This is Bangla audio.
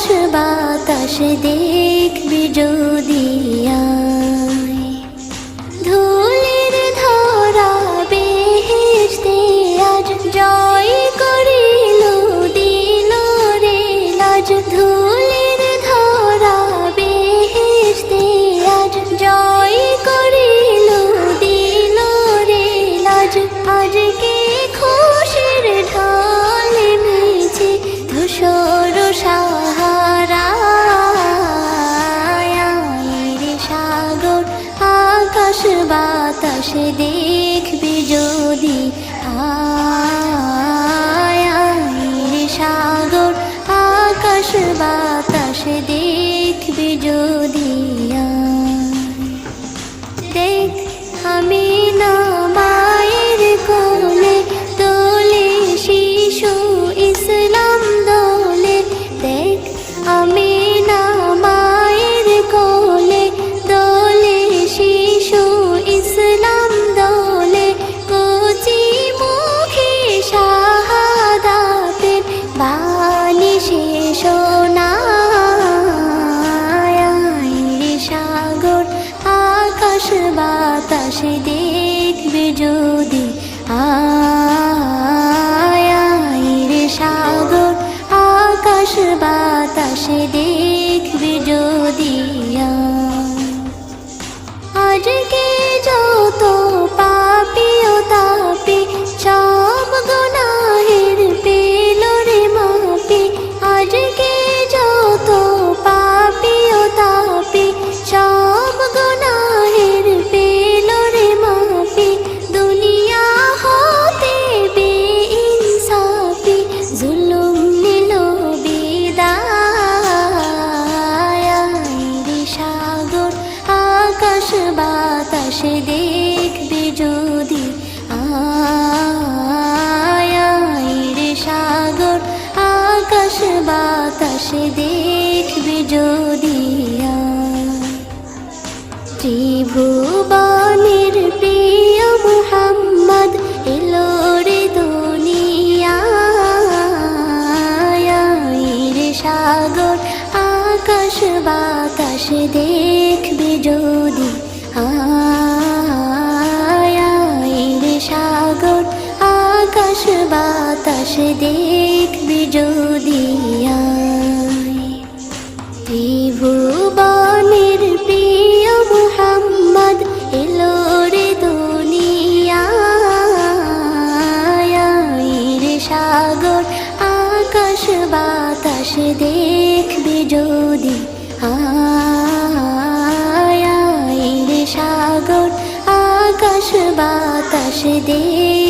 আকাশ বাতাস দেখবি যদি আয়, ধুলির ধরা বেহেশতে আজ জয় করিল দিল রে লাজ, ধুলির ধরা বেহেশতে আজ জয় করিল দিল রে লাজ। আজকে খুশির ঢল নেমেছে ধূসর সাহারায়, রে সাগর আকাশ বাতাস দেখবি যদি আয়, রে সাগর আকাশ বাতাস দেখবি যদি আয়। দেখ আমি না মায়ের কোলে দোলে শিশু ইসলাম দোলে, দেখ আমি না মায়ের কোলে দোলে শিশু ইসলাম দোলে, কচি মুখে শাহাদাতের বাণী শেষ শোনায়, রে সাগর আকাশ বাতাস দেখবি যদি আয়, রে সাগর আকাশ বাতাস দেখবি যদি আয়। আজকে যত পাপী ও তাপী সব গুনাহের পেল রে মাপি, আজকে যত পাপী ও তাপী সব গুনাহের পেল রে মাপি, দুনিয়া হতে বেইনসাফি জুলুম নিল বিদায়, রে সাগর আকাশ বাতাস দেখবি যদি আয়, রে সাগর আকাশ বাতাস দেখবি যদি আয়। ত্রিভুবনের প্রিয় মুহাম্মদ এলো রে দুনিয়ায়, রে সাগর আকাশ বাতাস দেখবি যদি আয়, রে সাগর আকাশ বাতাস দেখবি যদি আয়। ত্রিভুবনের প্রিয় মুহাম্মদ এলো রে দুনিয়ায়, রে সাগর আকাশ বাতাস দেখবি যদি আয়, রে সাগর আকাশ বাতাস দেখবি।